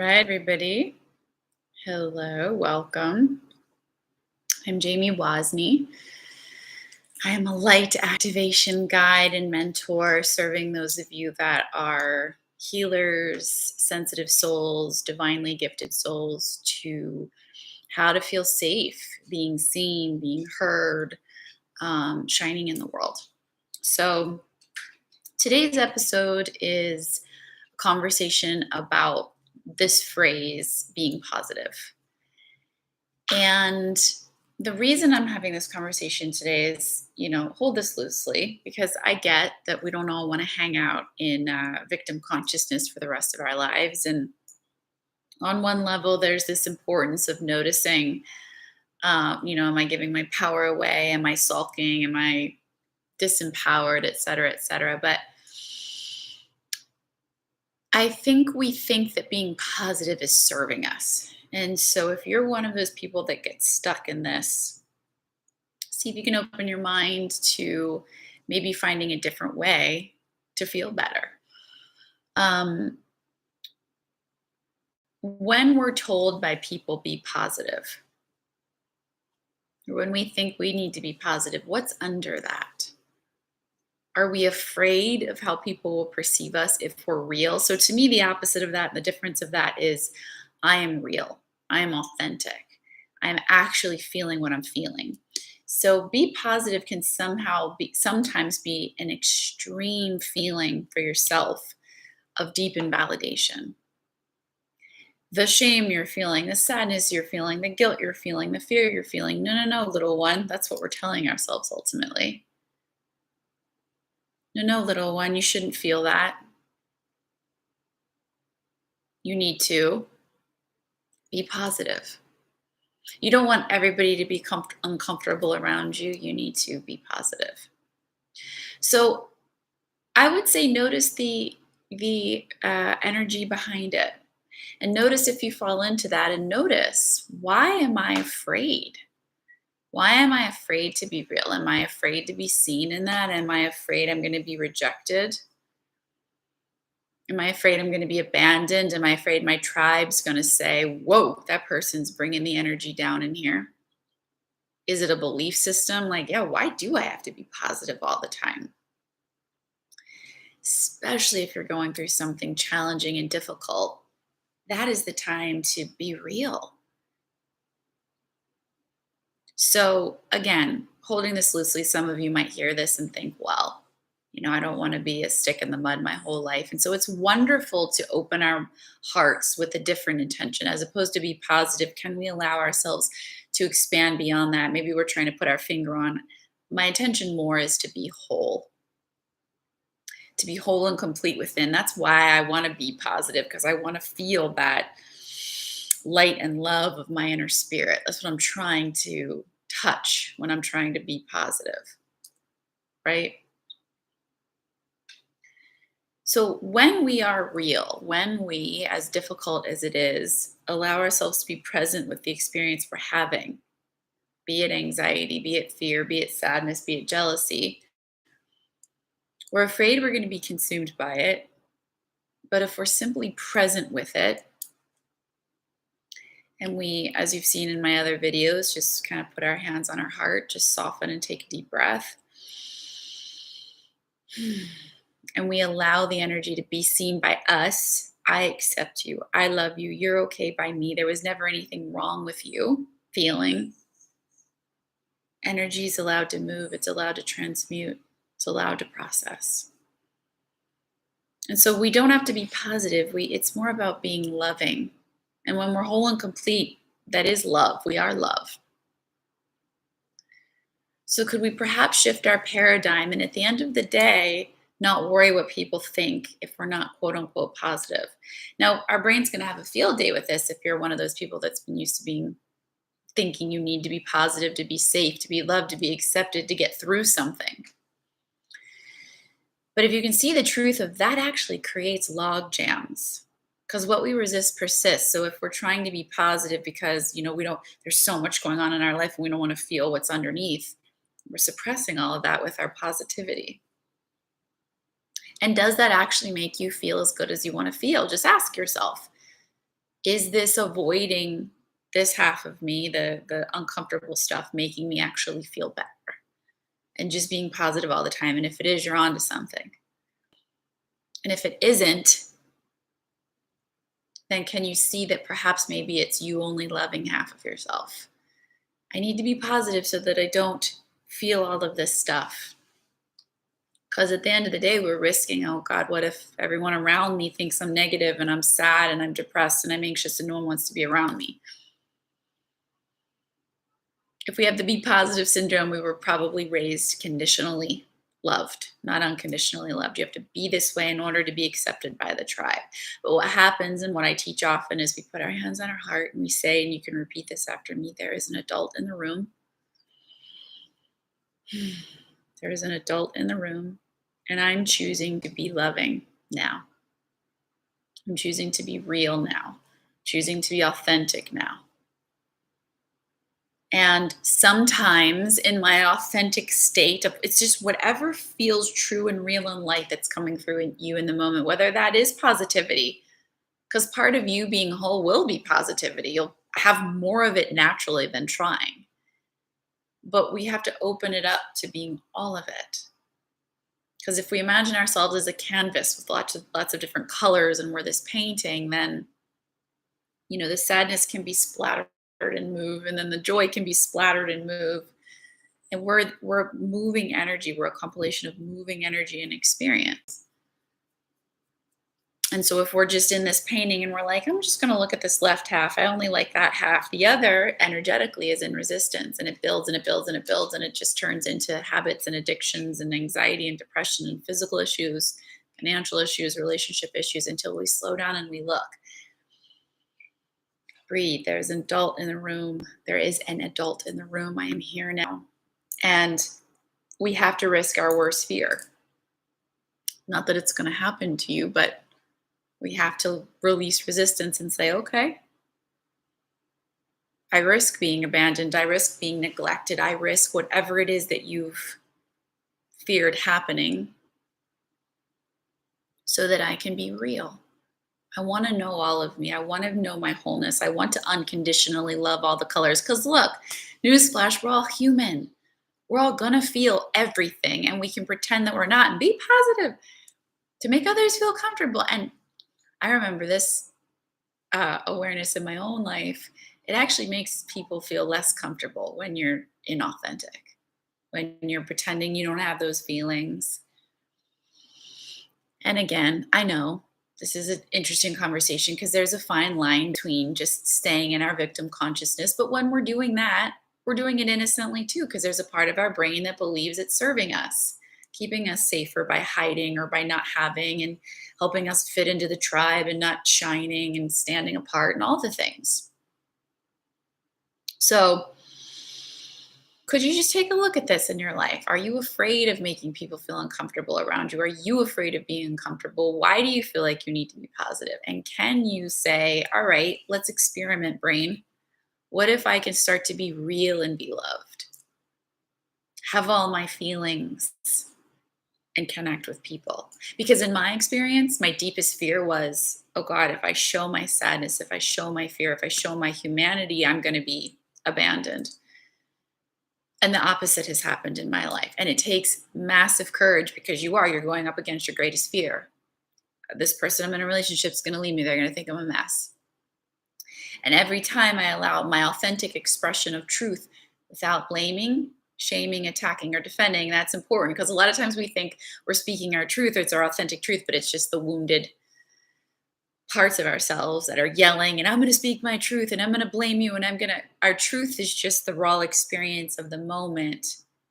right, everybody. Hello, welcome. I'm Jamie Wozni. I am a light activation guide and mentor, serving those of you that are healers, sensitive souls, divinely gifted souls to how to feel safe, being seen, being heard, shining in the world. So, today's episode is a conversation about this phrase, being positive. And the reason I'm having this conversation today is, hold this loosely because I get that we don't all want to hang out in victim consciousness for the rest of our lives. And on one level, there's this importance of noticing, am I giving my power away? Am I sulking? Am I disempowered, et cetera, et cetera? But I think we think that being positive is serving us. And so if you're one of those people that gets stuck in this, see if you can open your mind to maybe finding a different way to feel better. When we're told by people, be positive, or when we think we need to be positive, what's under that? Are we afraid of how people will perceive us if we're real? So to me, the opposite of that, the difference of that is I am real. I am authentic. I'm actually feeling what I'm feeling. So be positive can sometimes be an extreme feeling for yourself of deep invalidation. The shame you're feeling, the sadness you're feeling, the guilt you're feeling, the fear you're feeling. No, little one. That's what we're telling ourselves ultimately. No, little one, you shouldn't feel that. You need to be positive. You don't want everybody to be uncomfortable around you. You need to be positive. So I would say notice the energy behind it, and notice if you fall into that, and notice, why am I afraid? Why am I afraid to be real? Am I afraid to be seen in that? Am I afraid I'm going to be rejected? Am I afraid I'm going to be abandoned? Am I afraid my tribe's going to say, whoa, that person's bringing the energy down in here? Is it a belief system? Like, yeah, why do I have to be positive all the time? Especially if you're going through something challenging and difficult, that is the time to be real. So, again, holding this loosely, some of you might hear this and think, well, I don't want to be a stick in the mud my whole life. And so it's wonderful to open our hearts with a different intention as opposed to be positive. Can we allow ourselves to expand beyond that? Maybe we're trying to put our finger on. My intention more is to be whole and complete within. That's why I want to be positive, because I want to feel that light and love of my inner spirit. That's what I'm trying to touch when I'm trying to be positive, right? So when we are real, when we, as difficult as it is, allow ourselves to be present with the experience we're having, be it anxiety, be it fear, be it sadness, be it jealousy, we're afraid we're going to be consumed by it. But if we're simply present with it, and we, as you've seen in my other videos, just kind of put our hands on our heart, just soften and take a deep breath. And we allow the energy to be seen by us. I accept you. I love you. You're okay by me. There was never anything wrong with you. Feeling. Energy is allowed to move. It's allowed to transmute. It's allowed to process. And so we don't have to be positive. It's more about being loving. And when we're whole and complete, that is love. We are love. So could we perhaps shift our paradigm and at the end of the day, not worry what people think if we're not quote unquote positive? Now, our brain's going to have a field day with this if you're one of those people that's been used to thinking you need to be positive, to be safe, to be loved, to be accepted, to get through something. But if you can see the truth of that, actually creates log jams, because what we resist persists. So if we're trying to be positive because, there's so much going on in our life and we don't want to feel what's underneath, we're suppressing all of that with our positivity. And does that actually make you feel as good as you want to feel? Just ask yourself. Is this avoiding this half of me, the uncomfortable stuff, making me actually feel better? And just being positive all the time. And if it is, you're onto something. And if it isn't, then can you see that perhaps maybe it's you only loving half of yourself? I need to be positive so that I don't feel all of this stuff. Because at the end of the day, we're risking, oh God, what if everyone around me thinks I'm negative and I'm sad and I'm depressed and I'm anxious and no one wants to be around me? If we have the be positive syndrome, we were probably raised conditionally loved, not unconditionally loved. You have to be this way in order to be accepted by the tribe. But what happens, and what I teach often, is we put our hands on our heart and we say, and you can repeat this after me, there is an adult in the room. There is an adult in the room, and I'm choosing to be loving now. I'm choosing to be real now, choosing to be authentic now. And sometimes in my authentic state of, it's just whatever feels true and real and light that's coming through in you in the moment, whether that is positivity, because part of you being whole will be positivity. You'll have more of it naturally than trying. But we have to open it up to being all of it. Because if we imagine ourselves as a canvas with lots of different colors and we're this painting, then the sadness can be splattered and move, and then the joy can be splattered and move. And we're moving energy. We're a compilation of moving energy and experience. And so if we're just in this painting and we're like, I'm just going to look at this left half, I only like that half, the other energetically is in resistance, and it builds and it builds and it builds, and it just turns into habits and addictions and anxiety and depression and physical issues, financial issues, relationship issues, until we slow down and we look. Breathe. There's an adult in the room. There is an adult in the room. I am here now. And we have to risk our worst fear. Not that it's going to happen to you, but we have to release resistance and say, okay, I risk being abandoned. I risk being neglected. I risk whatever it is that you've feared happening so that I can be real. I want to know all of me. I want to know my wholeness. I want to unconditionally love all the colors. Because look, newsflash, we're all human. We're all going to feel everything, and we can pretend that we're not and be positive to make others feel comfortable. And I remember this awareness in my own life. It actually makes people feel less comfortable when you're inauthentic, when you're pretending you don't have those feelings. And again, I know this is an interesting conversation because there's a fine line between just staying in our victim consciousness. But when we're doing that, we're doing it innocently too, because there's a part of our brain that believes it's serving us, keeping us safer by hiding or by not having, and helping us fit into the tribe and not shining and standing apart and all the things. So could you just take a look at this in your life? Are you afraid of making people feel uncomfortable around you? Are you afraid of being uncomfortable? Why do you feel like you need to be positive? And can you say, all right, let's experiment, brain. What if I can start to be real and be loved? Have all my feelings and connect with people. Because in my experience, my deepest fear was, oh God, if I show my sadness, if I show my fear, if I show my humanity, I'm going to be abandoned. And the opposite has happened in my life. And it takes massive courage, because you're going up against your greatest fear. This person I'm in a relationship is going to leave me. They're going to think I'm a mess. And every time I allow my authentic expression of truth without blaming, shaming, attacking, or defending, that's important, because a lot of times we think we're speaking our truth, or it's our authentic truth, but it's just the wounded parts of ourselves that are yelling, and I'm going to speak my truth, and I'm going to blame you, and our truth is just the raw experience of the moment,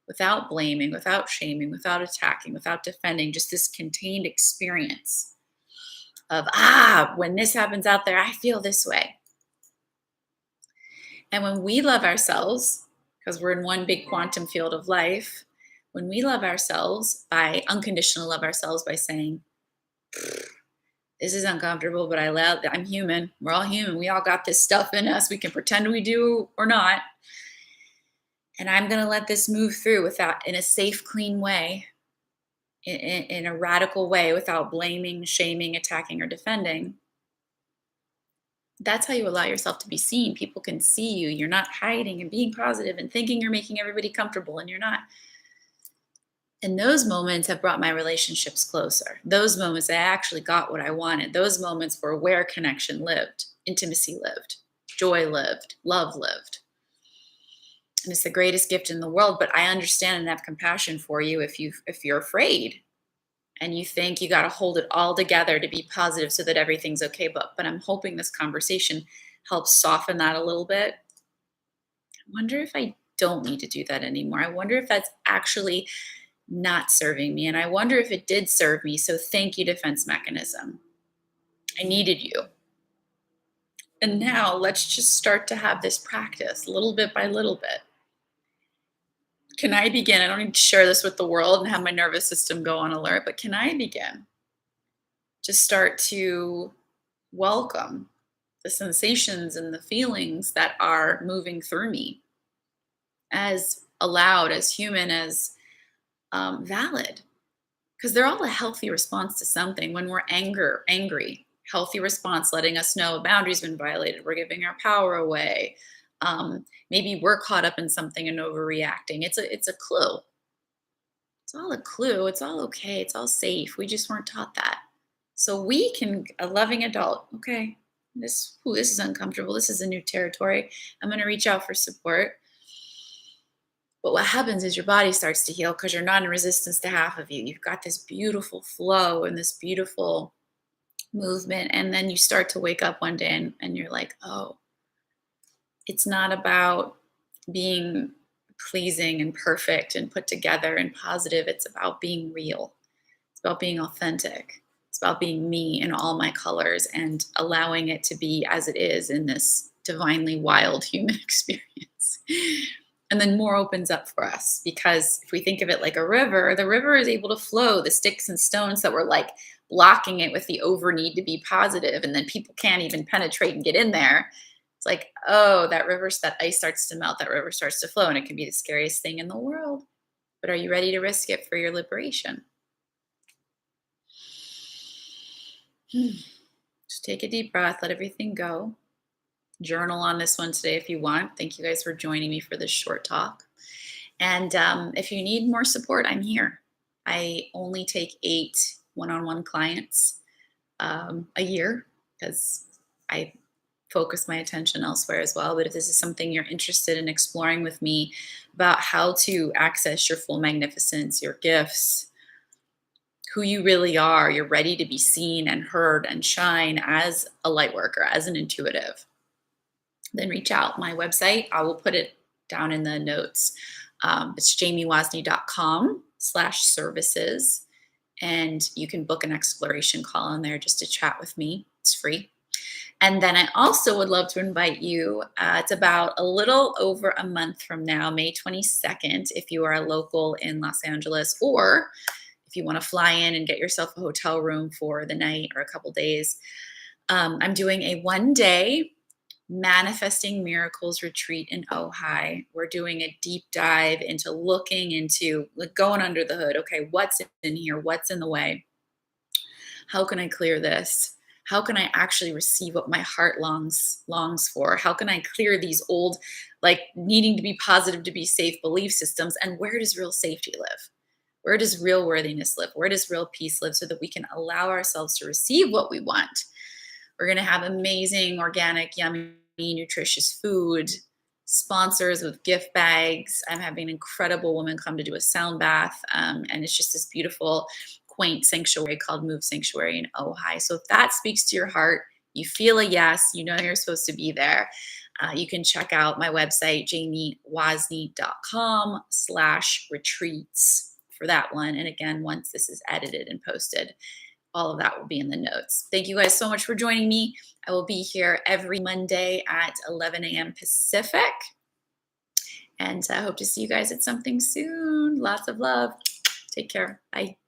without blaming, without shaming, without attacking, without defending, just this contained experience of, when this happens out there, I feel this way. And when we love ourselves, because we're in one big quantum field of life, when we love ourselves, by unconditional love ourselves by saying, this is uncomfortable, but I'm human. We're all human. We all got this stuff in us. We can pretend we do or not. And I'm going to let this move through in a safe, clean way, in a radical way, without blaming, shaming, attacking, or defending. That's how you allow yourself to be seen. People can see you. You're not hiding and being positive and thinking you're making everybody comfortable, and you're not. And those moments have brought my relationships closer. Those moments, I actually got what I wanted. Those moments were where connection lived, intimacy lived, joy lived, love lived. And it's the greatest gift in the world. But I understand and have compassion for you if you're afraid and you think you got to hold it all together to be positive so that everything's okay. But I'm hoping this conversation helps soften that a little bit. I wonder if I don't need to do that anymore. I wonder if that's actually not serving me. And I wonder if it did serve me. So thank you, defense mechanism. I needed you. And now let's just start to have this practice little bit by little bit. Can I begin? I don't need to share this with the world and have my nervous system go on alert, but can I begin to start to welcome the sensations and the feelings that are moving through me as allowed, as human, as valid? Because they're all a healthy response to something. When we're angry, healthy response, letting us know a boundary's been violated, we're giving our power away. Maybe we're caught up in something and overreacting. It's a clue. It's all a clue. It's all okay. It's all safe. We just weren't taught that. So we can, a loving adult, okay, this is uncomfortable. This is a new territory. I'm going to reach out for support. But what happens is your body starts to heal because you're not in resistance to half of you. You've got this beautiful flow and this beautiful movement. And then you start to wake up one day and you're like, oh, it's not about being pleasing and perfect and put together and positive. It's about being real. It's about being authentic. It's about being me in all my colors and allowing it to be as it is in this divinely wild human experience. And then more opens up for us because if we think of it like a river, the river is able to flow the sticks and stones that were like blocking it with the over need to be positive, and then people can't even penetrate and get in there. It's like, oh, that ice starts to melt, that river starts to flow, and it can be the scariest thing in the world. But are you ready to risk it for your liberation? Just take a deep breath, let everything go. Journal on this one today if you want. Thank you guys for joining me for this short talk. And if you need more support, I'm here. I only take 8 one-on-one clients a year because I focus my attention elsewhere as well. But if this is something you're interested in exploring with me about how to access your full magnificence, your gifts, who you really are, you're ready to be seen and heard and shine as a light worker, as an intuitive, then reach out. My website, I will put it down in the notes. It's jamiewosny.com/services. And you can book an exploration call on there just to chat with me. It's free. And then I also would love to invite you. It's about a little over a month from now, May 22nd, if you are a local in Los Angeles, or if you want to fly in and get yourself a hotel room for the night or a couple days. I'm doing a 1-day Manifesting Miracles retreat in Ojai. We're doing a deep dive into looking into, like, going under the hood. Okay, what's in here? What's in the way? How can I clear this? How can I actually receive what my heart longs for? How can I clear these old, like, needing to be positive to be safe belief systems? And where does real safety live? Where does real worthiness live? Where does real peace live so that we can allow ourselves to receive what we want? We're going to have amazing, organic, yummy, nutritious food, sponsors with gift bags. I'm having an incredible woman come to do a sound bath. And it's just this beautiful, quaint sanctuary called Move Sanctuary in Ojai. So if that speaks to your heart, you feel a yes, you know you're supposed to be there. You can check out my website, jamiewosny.com/retreats for that one. And again, once this is edited and posted, all of that will be in the notes. Thank you guys so much for joining me. I will be here every Monday at 11 a.m. Pacific. And I hope to see you guys at something soon. Lots of love. Take care. Bye.